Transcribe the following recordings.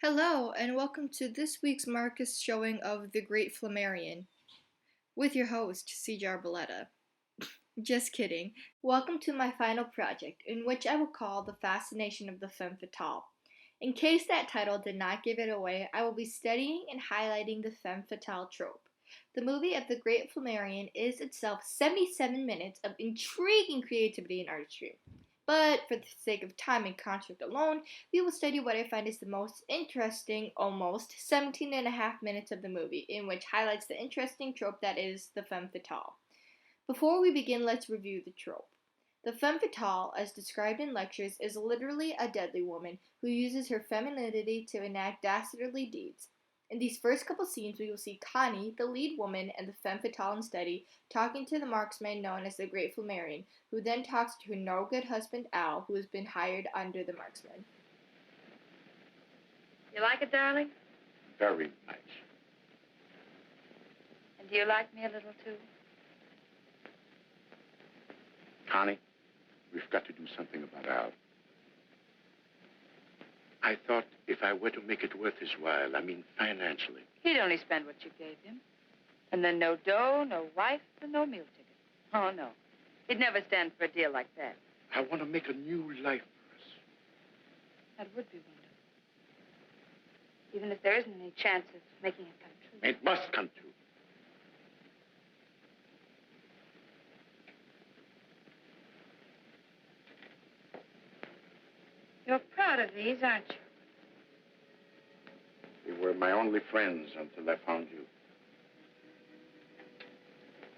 Hello, and welcome to this week's Marcus showing of The Great Flammarion, with your host, C.J. Arboleta. Just kidding. Welcome to my final project, in which I will call The Fascination of the Femme Fatale. In case that title did not give it away, I will be studying and highlighting the Femme Fatale trope. The movie of The Great Flammarion is itself 77 minutes of intriguing creativity and artistry. But for the sake of time and construct alone, we will study what I find is the most interesting, almost 17 and a half minutes of the movie, in which highlights the interesting trope that is the femme fatale. Before we begin, let's review the trope. The femme fatale, as described in lectures, is literally a deadly woman who uses her femininity to enact dastardly deeds. In these first couple scenes, we will see Connie, the lead woman and the femme fatale in study, talking to the marksman known as the Great Flammarion, who then talks to her no-good husband Al, who has been hired under the marksman. You like it, darling? Very nice. And do you like me a little, too? Connie, we've got to do something about Al. I thought if I were to make it worth his while, I mean financially. He'd only spend what you gave him. And then no dough, no wife, and no meal ticket. Oh, no. He'd never stand for a deal like that. I want to make a new life for us. That would be wonderful. Even if there isn't any chance of making it come true. It must come true. You're proud of these, aren't you? They were my only friends until I found you.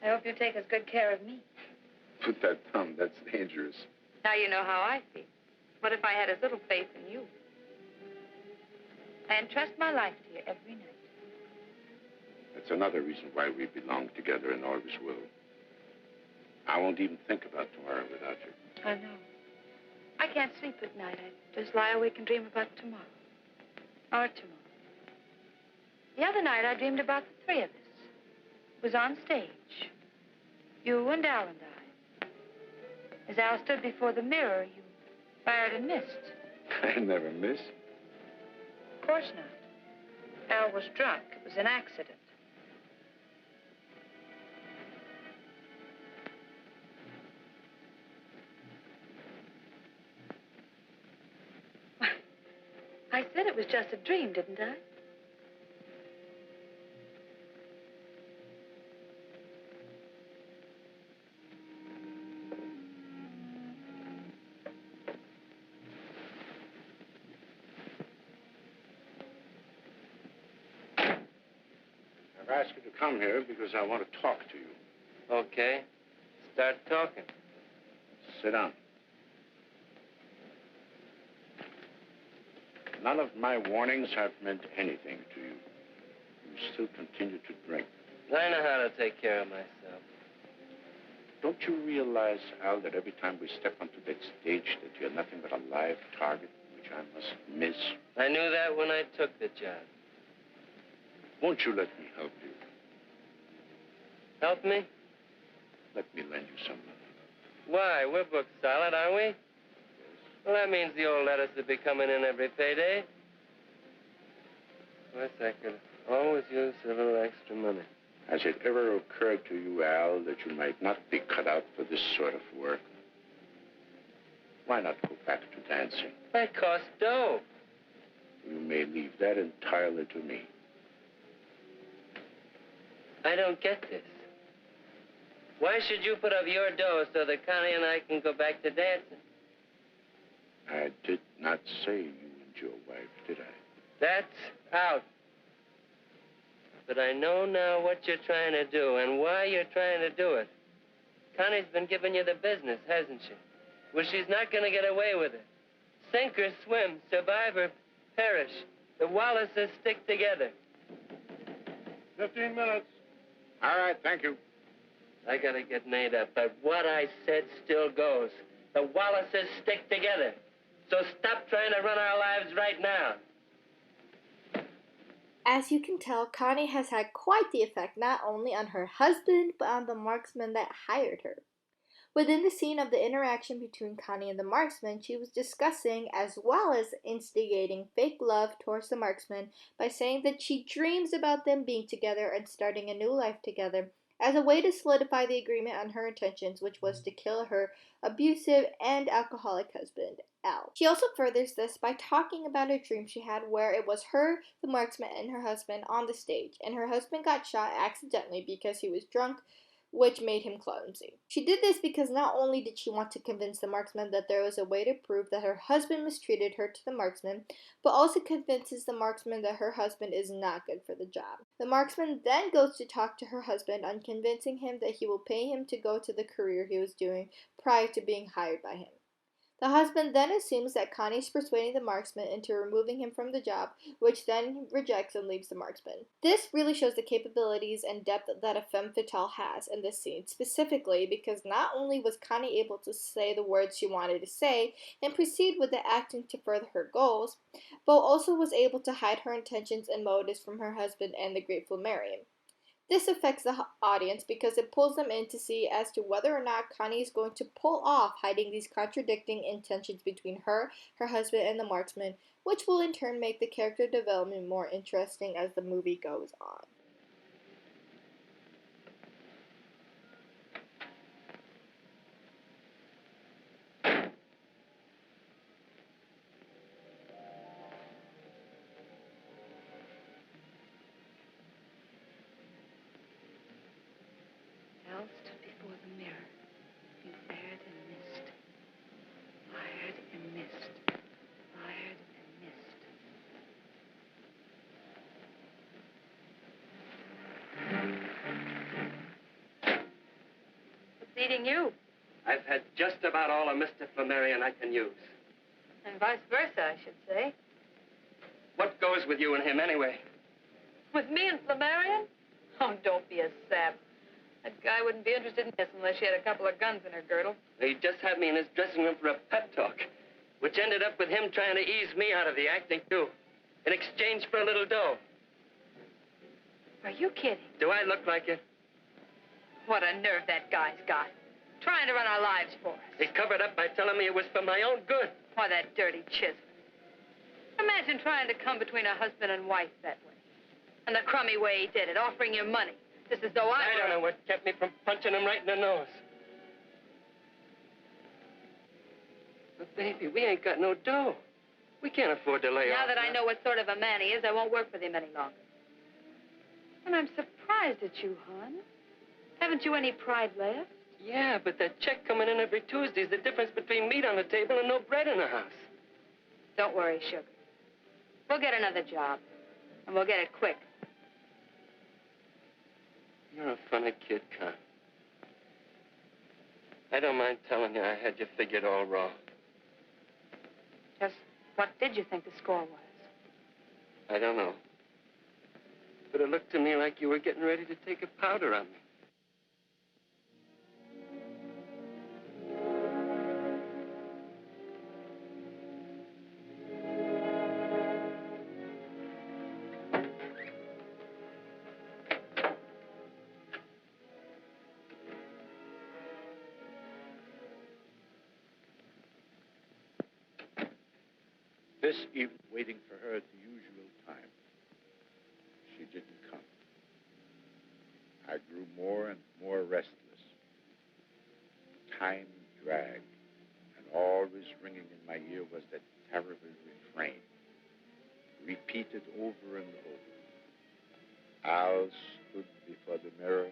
I hope you take as good care of me. Put that thumb, that's dangerous. Now you know how I feel. What if I had as little faith in you? I entrust my life to you every night. That's another reason why we belong together and always will. I won't even think about tomorrow without you. I know. I can't sleep at night. I just lie awake and dream about tomorrow. Or tomorrow. The other night, I dreamed about the three of us. It was on stage. You and Al and I. As Al stood before the mirror, you fired and missed. I never miss. Of course not. Al was drunk. It was an accident. I said it was just a dream, didn't I? I've asked you to come here because I want to talk to you. Okay. Start talking. Sit down. None of my warnings have meant anything to you. You still continue to drink. I know how to take care of myself. Don't you realize, Al, that every time we step onto that stage that you're nothing but a live target, which I must miss? I knew that when I took the job. Won't you let me help you? Help me? Let me lend you some money. Why? We're booked solid, aren't we? Yes. Well, that means the old letters will be coming in every payday. Of course, I could always use a little extra money. Has it ever occurred to you, Al, that you might not be cut out for this sort of work? Why not go back to dancing? That costs dough. You may leave that entirely to me. I don't get this. Why should you put up your dough so that Connie and I can go back to dancing? I did not say you and your wife, did I? That's out. But I know now what you're trying to do and why you're trying to do it. Connie's been giving you the business, hasn't she? Well, she's not going to get away with it. Sink or swim, survive or perish. The Wallaces stick together. 15 minutes. All right, thank you. I got to get made up, but what I said still goes. The Wallaces stick together. So stop trying to run our lives right now. As you can tell, Connie has had quite the effect not only on her husband, but on the marksman that hired her. Within the scene of the interaction between Connie and the marksman, she was discussing as well as instigating fake love towards the marksman by saying that she dreams about them being together and starting a new life together as a way to solidify the agreement on her intentions, which was to kill her abusive and alcoholic husband, Al. She also furthers this by talking about a dream she had where it was her, the marksman, and her husband on the stage, and her husband got shot accidentally because he was drunk, which made him clumsy. She did this because not only did she want to convince the marksman that there was a way to prove that her husband mistreated her to the marksman, but also convinces the marksman that her husband is not good for the job. The marksman then goes to talk to her husband on convincing him that he will pay him to go to the career he was doing prior to being hired by him. The husband then assumes that Connie is persuading the marksman into removing him from the job, which then rejects and leaves the marksman. This really shows the capabilities and depth that a femme fatale has in this scene, specifically because not only was Connie able to say the words she wanted to say and proceed with the acting to further her goals, but also was able to hide her intentions and motives from her husband and the Great Flammarion. This affects the audience because it pulls them in to see as to whether or not Connie is going to pull off hiding these contradicting intentions between her, her husband, and the marksman, which will in turn make the character development more interesting as the movie goes on. Al stood before the mirror. He fired and missed. Fired and missed. Fired and missed. What's eating you? I've had just about all of Mr. Flammarion I can use. And vice versa, I should say. What goes with you and him anyway? With me and Flammarion? Oh, don't be a sap. That guy wouldn't be interested in this unless she had a couple of guns in her girdle. He just had me in his dressing room for a pep talk, which ended up with him trying to ease me out of the acting, too, in exchange for a little dough. Are you kidding? Do I look like it? What a nerve that guy's got. Trying to run our lives for us. He covered up by telling me it was for my own good. Why, that dirty chisel. Imagine trying to come between a husband and wife that way. And the crummy way he did it, offering you money. Just as though I don't know what kept me from punching him right in the nose. But, baby, we ain't got no dough. We can't afford to lay off. Now that I know what sort of a man he is, I won't work with him any longer. And I'm surprised at you, hon. Haven't you any pride left? Yeah, but that check coming in every Tuesday is the difference between meat on the table and no bread in the house. Don't worry, sugar. We'll get another job. And we'll get it quick. You're a funny kid, Con. I don't mind telling you I had you figured all wrong. Just what did you think the score was? I don't know. But it looked to me like you were getting ready to take a powder on me. This evening, waiting for her at the usual time. She didn't come. I grew more and more restless. Time dragged, and always ringing in my ear was that terrible refrain, repeated over and over. Al stood before the mirror.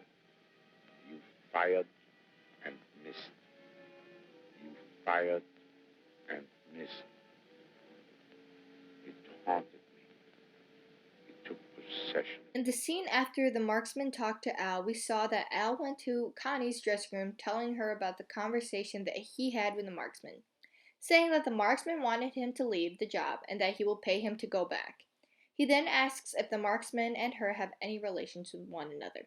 You fired and missed. You fired and missed. It haunted me. It took possession. In the scene after the marksman talked to Al, we saw that Al went to Connie's dressing room telling her about the conversation that he had with the marksman, saying that the marksman wanted him to leave the job and that he will pay him to go back. He then asks if the marksman and her have any relations with one another.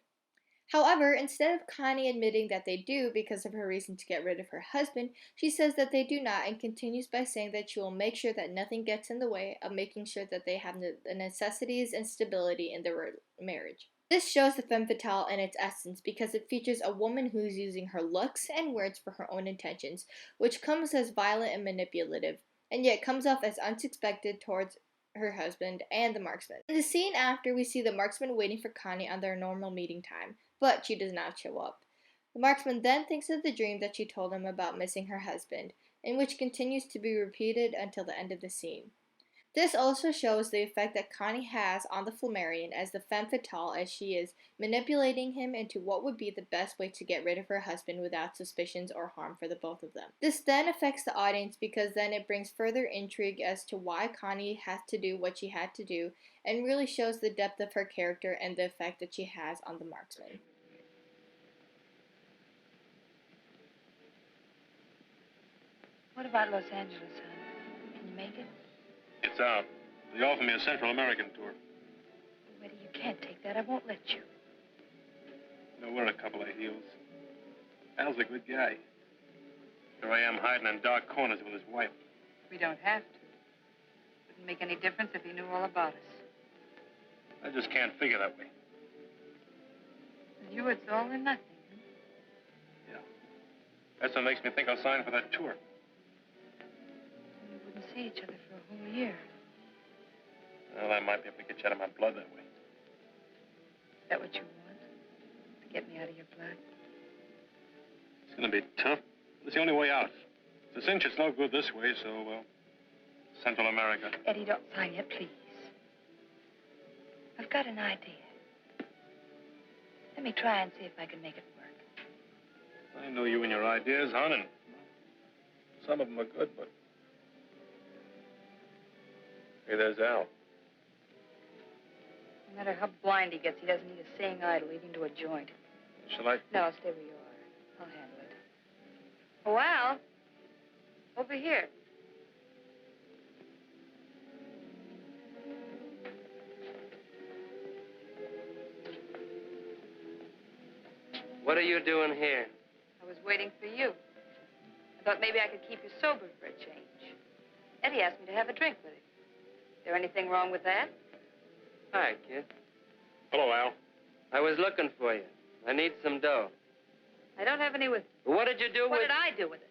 However, instead of Connie admitting that they do because of her reason to get rid of her husband, she says that they do not and continues by saying that she will make sure that nothing gets in the way of making sure that they have the necessities and stability in their marriage. This shows the femme fatale in its essence because it features a woman who's using her looks and words for her own intentions, which comes as violent and manipulative, and yet comes off as unsuspected towards her husband and the marksman. In the scene after, we see the marksman waiting for Connie on their normal meeting time, but she does not show up. The marksman then thinks of the dream that she told him about missing her husband, and which continues to be repeated until the end of the scene. This also shows the effect that Connie has on the Flammarion as the femme fatale, as she is manipulating him into what would be the best way to get rid of her husband without suspicions or harm for the both of them. This then affects the audience because then it brings further intrigue as to why Connie has to do what she had to do, and really shows the depth of her character and the effect that she has on the marksman. What about Los Angeles, hon? Can you make it? It's out. They offered me a Central American tour. Eddie, you can't take that. I won't let you. No, we're a couple of heels. Al's a good guy. Here I am hiding in dark corners with his wife. We don't have to. Wouldn't make any difference if he knew all about us. I just can't figure that way. With you, it's all or nothing. Yeah. That's what makes me think I'll sign for that tour. We wouldn't see each other for a whole year. Well, I might be able to get you out of my blood that way. Is that what you want? To get me out of your blood? It's going to be tough. It's the only way out. The cinch is no good this way, so, Central America. Eddie, don't sign yet, please. I've got an idea. Let me try and see if I can make it work. I know you and your ideas, hon, and some of them are good, but... Hey, there's Al. No matter how blind he gets, he doesn't need a seeing eye to lead him to a joint. Shall I? No, stay where you are. I'll handle it. Oh, Al. Over here. What are you doing here? I was waiting for you. I thought maybe I could keep you sober for a change. Eddie asked me to have a drink with him. Is there anything wrong with that? Hi, kid. Hello, Al. I was looking for you. I need some dough. I don't have any with me. What did you do What with... did I do with it?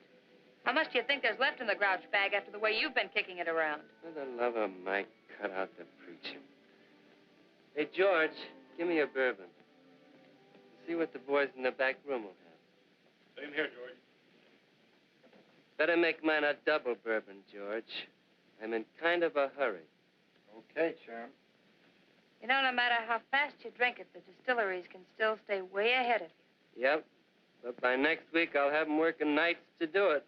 How much do you think there's left in the grouch bag after the way you've been kicking it around? For the love of Mike, cut out the preaching. Hey, George, give me a bourbon. See what the boys in the back room will have. Same here, George. Better make mine a double bourbon, George. I'm in kind of a hurry. Okay, Charm. You know, no matter how fast you drink it, the distilleries can still stay way ahead of you. Yep. But by next week, I'll have them working nights to do it.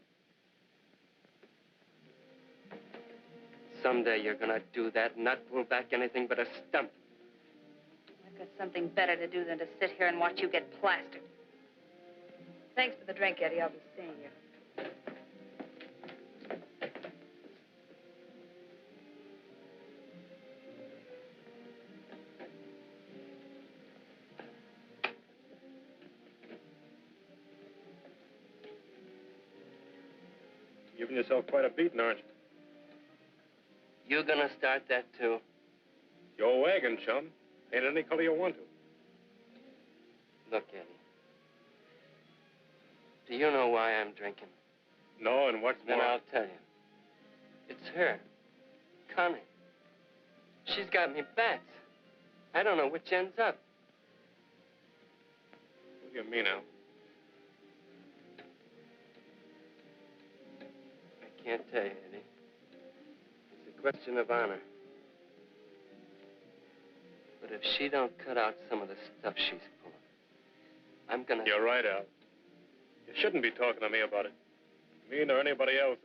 Someday you're gonna do that and not pull back anything but a stump. I've got something better to do than to sit here and watch you get plastered. Thanks for the drink, Eddie. I'll be seeing you. Giving yourself quite a beating, aren't you? You gonna start that, too? Your wagon, chum. Ain't any color you want to. Look, Eddie. Do you know why I'm drinking? No, and what's Then more... I'll tell you. It's her. Connie. She's got me bats. I don't know which ends up. What do you mean, Al? I can't tell you, Eddie. It's a question of honor. But if she don't cut out some of the stuff she's pulling, I'm gonna... You're right, Al. You shouldn't be talking to me about it. Me nor anybody else.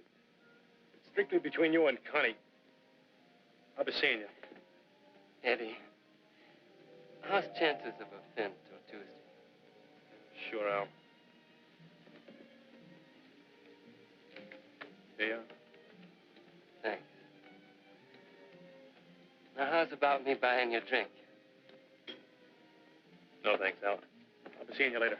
It's strictly between you and Connie. I'll be seeing you. Eddie, how's chances of a fin till Tuesday? Sure, Al. Yeah? Thanks. Now, how's about me buying you a drink? No, thanks, Al. I'll be seeing you later.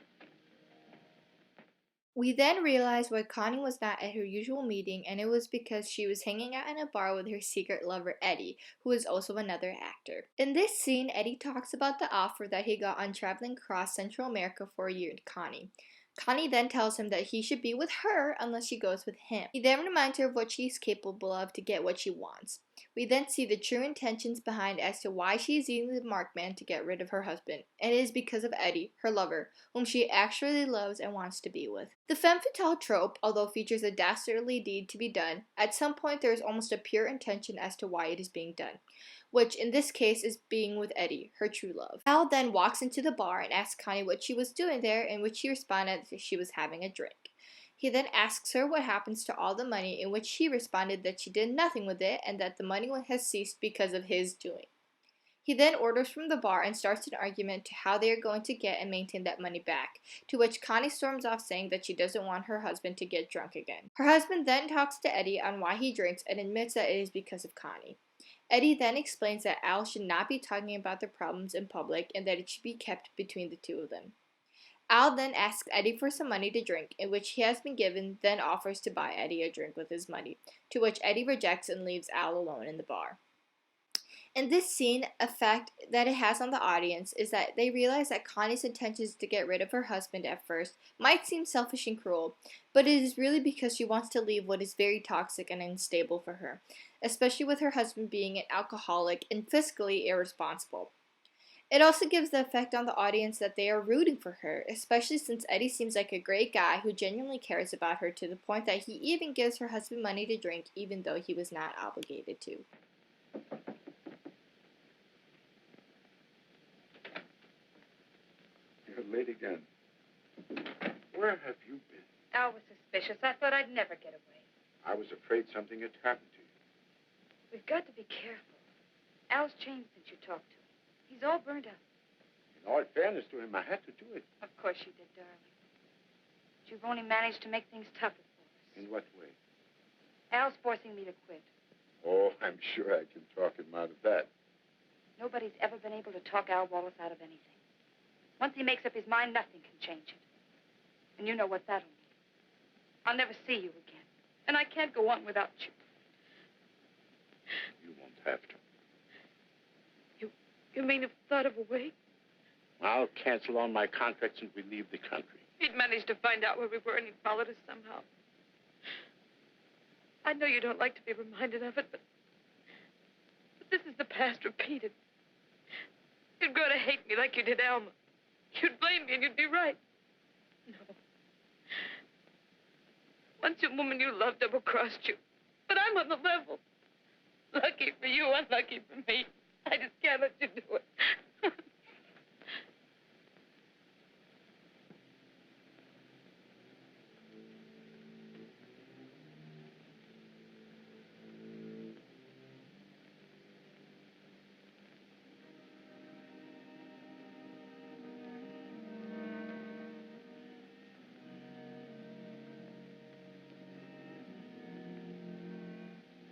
We then realize why Connie was not at her usual meeting, and it was because she was hanging out in a bar with her secret lover Eddie, who is also another actor. In this scene, Eddie talks about the offer that he got on traveling across Central America for a year to Connie. Connie then tells him that he should be with her unless she goes with him. He then reminds her of what she is capable of to get what she wants. We then see the true intentions behind as to why she is using the marked man to get rid of her husband, and it is because of Eddie, her lover, whom she actually loves and wants to be with. The femme fatale trope, although features a dastardly deed to be done, at some point there is almost a pure intention as to why it is being done, which in this case is being with Eddie, her true love. Al then walks into the bar and asks Connie what she was doing there, in which she responded that she was having a drink. He then asks her what happens to all the money, in which she responded that she did nothing with it and that the money has ceased because of his doing. He then orders from the bar and starts an argument to how they are going to get and maintain that money back, to which Connie storms off saying that she doesn't want her husband to get drunk again. Her husband then talks to Eddie on why he drinks and admits that it is because of Connie. Eddie then explains that Al should not be talking about their problems in public and that it should be kept between the two of them. Al then asks Eddie for some money to drink, in which he has been given, then offers to buy Eddie a drink with his money, to which Eddie rejects and leaves Al alone in the bar. In this scene, effect that it has on the audience is that they realize that Connie's intentions to get rid of her husband at first might seem selfish and cruel, but it is really because she wants to leave what is very toxic and unstable for her, especially with her husband being an alcoholic and fiscally irresponsible. It also gives the effect on the audience that they are rooting for her, especially since Eddie seems like a great guy who genuinely cares about her to the point that he even gives her husband money to drink even though he was not obligated to. You're late again. Where have you been? Al was suspicious. I thought I'd never get away. I was afraid something had happened to you. We've got to be careful. Al's changed since you talked to him. He's all burned up. In all fairness to him, I had to do it. Of course you did, darling. But you've only managed to make things tougher for us. In what way? Al's forcing me to quit. Oh, I'm sure I can talk him out of that. Nobody's ever been able to talk Al Wallace out of anything. Once he makes up his mind, nothing can change it. And you know what that'll mean. I'll never see you again. And I can't go on without you. You won't have to. You mean you've thought of a way? I'll cancel all my contracts and we leave the country. He'd managed to find out where we were and he'd followed us somehow. I know you don't like to be reminded of it, but this is the past repeated. You'd grow to hate me like you did Alma. You'd blame me and you'd be right. No. Once a woman you love double-crossed you. But I'm on the level. Lucky for you, unlucky for me. I just can't let you do it.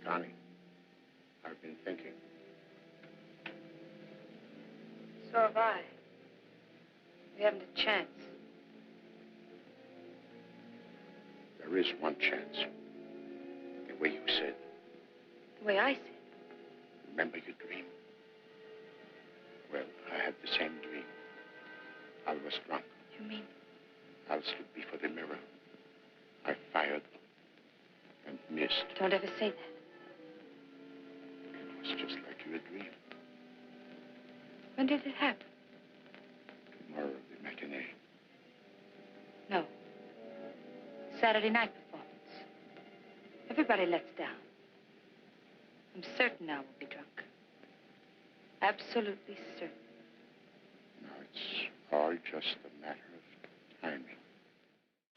Connie, I've been thinking. So have I. We haven't a chance. There is one chance. The way you said. The way I said. Remember your dream? Well, I had the same dream. I was drunk. You mean? I stood before the mirror. I fired and missed. Don't ever say that. It was just like your dream. When did it happen? Tomorrow, the matinee. No. Saturday night performance. Everybody lets down. I'm certain I will be drunk. Absolutely certain. No, it's all just a matter of timing.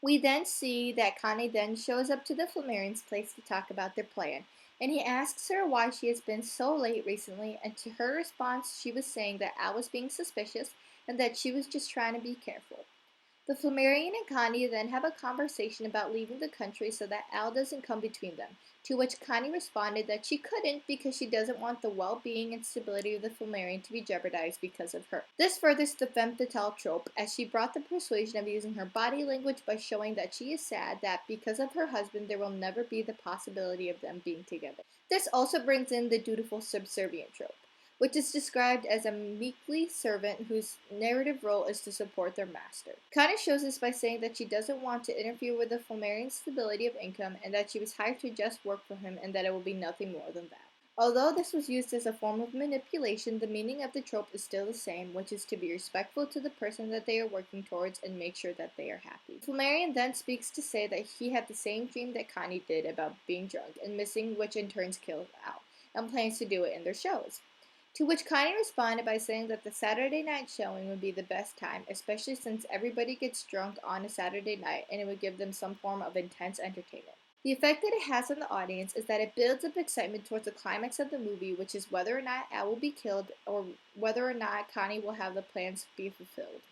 We then see that Connie then shows up to the Flammarian's place to talk about their plan, and he asks her why she has been so late recently, and to her response she was saying that Al was being suspicious and that she was just trying to be careful. The Flammarion and Connie then have a conversation about leaving the country so that Al doesn't come between them, to which Connie responded that she couldn't because she doesn't want the well-being and stability of the Flammarion to be jeopardized because of her. This furthers the Femme Fatale trope, as she brought the persuasion of using her body language by showing that she is sad that because of her husband there will never be the possibility of them being together. This also brings in the dutiful subservient trope, which is described as a meekly servant whose narrative role is to support their master. Connie shows this by saying that she doesn't want to interfere with the Flammarion's stability of income and that she was hired to just work for him and that it will be nothing more than that. Although this was used as a form of manipulation, the meaning of the trope is still the same, which is to be respectful to the person that they are working towards and make sure that they are happy. Flammarion then speaks to say that he had the same dream that Connie did about being drunk and missing, which in turn kills Al, and plans to do it in their shows. To which Connie responded by saying that the Saturday night showing would be the best time, especially since everybody gets drunk on a Saturday night and it would give them some form of intense entertainment. The effect that it has on the audience is that it builds up excitement towards the climax of the movie, which is whether or not Al will be killed or whether or not Connie will have the plans be fulfilled.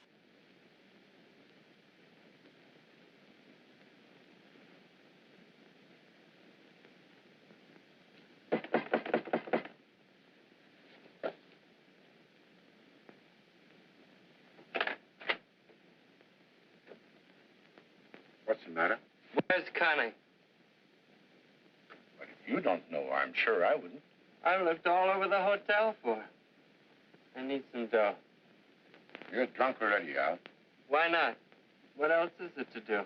What's the matter? Where's Connie? But if you don't know, I'm sure I wouldn't. I've looked all over the hotel for her. I need some dough. You're drunk already, Al. Why not? What else is it to do?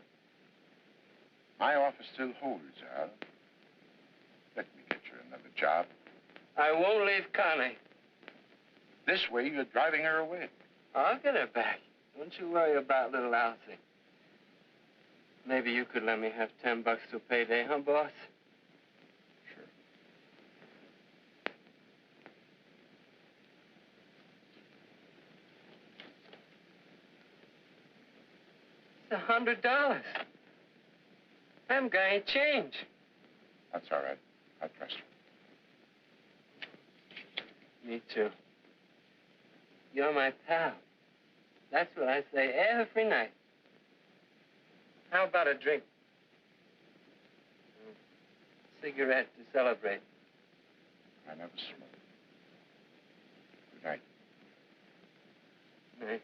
My office still holds, Al. Let me get you another job. I won't leave Connie. This way, you're driving her away. I'll get her back. Don't you worry about little Alcy. Maybe you could let me have $10 to payday, huh, boss? Sure. It's $100. Them guy ain't change. That's all right. I trust you. Me too. You're my pal. That's what I say every night. How about a drink? Cigarette to celebrate. I never smoke. Good night. Night.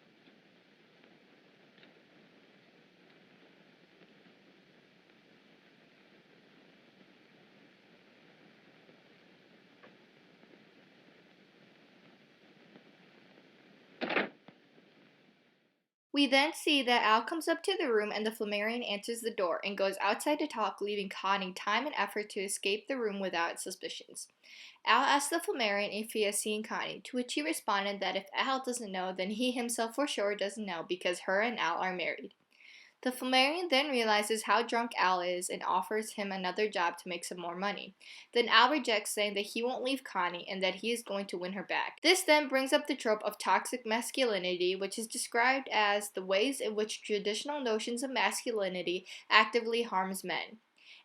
We then see that Al comes up to the room and the Flammarion answers the door and goes outside to talk, leaving Connie time and effort to escape the room without suspicions. Al asks the Flammarion if he has seen Connie, to which he responded that if Al doesn't know, then he himself for sure doesn't know because her and Al are married. The Flammarion then realizes how drunk Al is and offers him another job to make some more money. Then Al rejects, saying that he won't leave Connie and that he is going to win her back. This then brings up the trope of toxic masculinity, which is described as the ways in which traditional notions of masculinity actively harms men.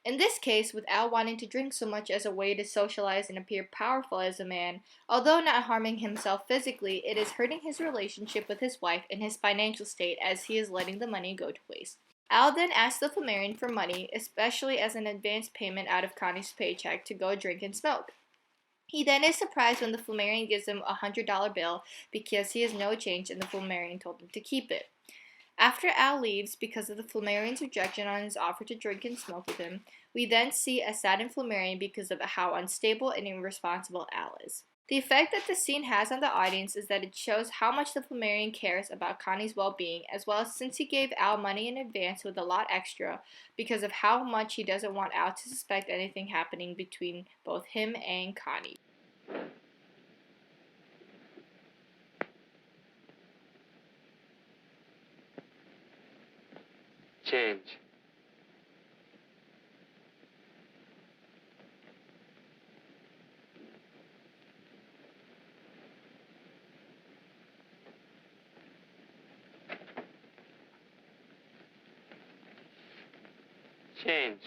In this case, with Al wanting to drink so much as a way to socialize and appear powerful as a man, although not harming himself physically, it is hurting his relationship with his wife and his financial state as he is letting the money go to waste. Al then asks the Flammarion for money, especially as an advance payment out of Connie's paycheck to go drink and smoke. He then is surprised when the Flammarion gives him a $100 bill because he has no change and the Flammarion told him to keep it. After Al leaves because of the Flammarion's rejection on his offer to drink and smoke with him, we then see a saddened Flammarion because of how unstable and irresponsible Al is. The effect that the scene has on the audience is that it shows how much the Flammarion cares about Connie's well-being, as well as since he gave Al money in advance with a lot extra because of how much he doesn't want Al to suspect anything happening between both him and Connie. Change. Change.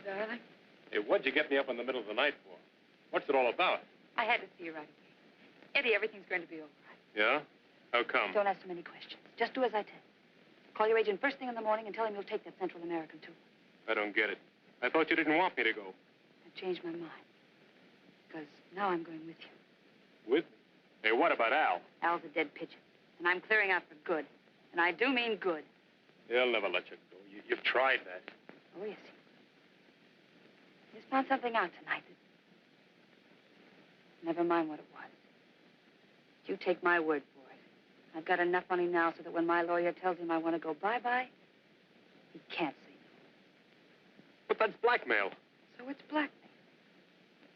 darling. Hey, what'd you get me up in the middle of the night for? What's it all about? I had to see you right away. Eddie, everything's going to be all right. Yeah? How come? Don't ask so many questions. Just do as I tell you. Call your agent first thing in the morning and tell him you'll take that Central American tour. I don't get it. I thought you didn't want me to go. I've changed my mind. Because now I'm going with you. With? Hey, what about Al? Al's a dead pigeon. And I'm clearing out for good. And I do mean good. He'll never let you go. You've tried that. Oh, yes. He's found something out tonight. Never mind what it was. You take my word for it. I've got enough money now so that when my lawyer tells him I want to go bye-bye, he can't say no. But that's blackmail. So it's blackmail.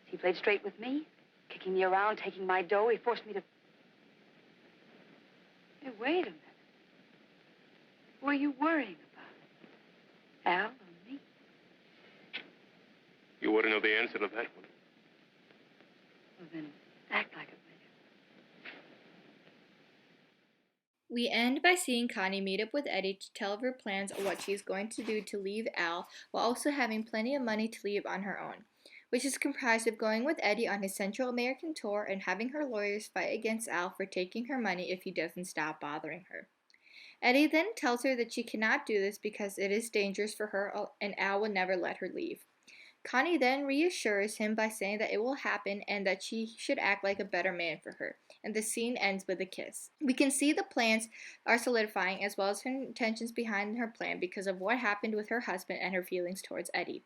He played straight with me, kicking me around, taking my dough. He forced me to... Hey, wait a minute. Who are you worrying about? Al or me? You ought to know the answer to that one. Well, then, act like it, will you? We end by seeing Connie meet up with Eddie to tell of her plans of what she's going to do to leave Al while also having plenty of money to leave on her own, which is comprised of going with Eddie on his Central American tour and having her lawyers fight against Al for taking her money if he doesn't stop bothering her. Eddie then tells her that she cannot do this because it is dangerous for her and Al will never let her leave. Connie then reassures him by saying that it will happen and that she should act like a better man for her, and the scene ends with a kiss. We can see the plans are solidifying as well as her intentions behind her plan because of what happened with her husband and her feelings towards Eddie.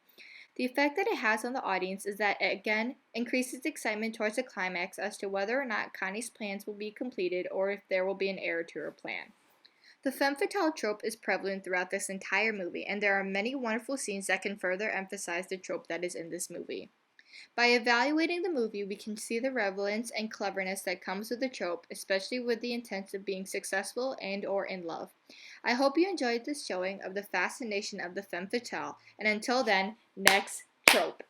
The effect that it has on the audience is that it again increases excitement towards the climax as to whether or not Connie's plans will be completed or if there will be an error to her plan. The femme fatale trope is prevalent throughout this entire movie, and there are many wonderful scenes that can further emphasize the trope that is in this movie. By evaluating the movie, we can see the relevance and cleverness that comes with the trope, especially with the intent of being successful and or in love. I hope you enjoyed this showing of the fascination of the femme fatale, and until then, next trope.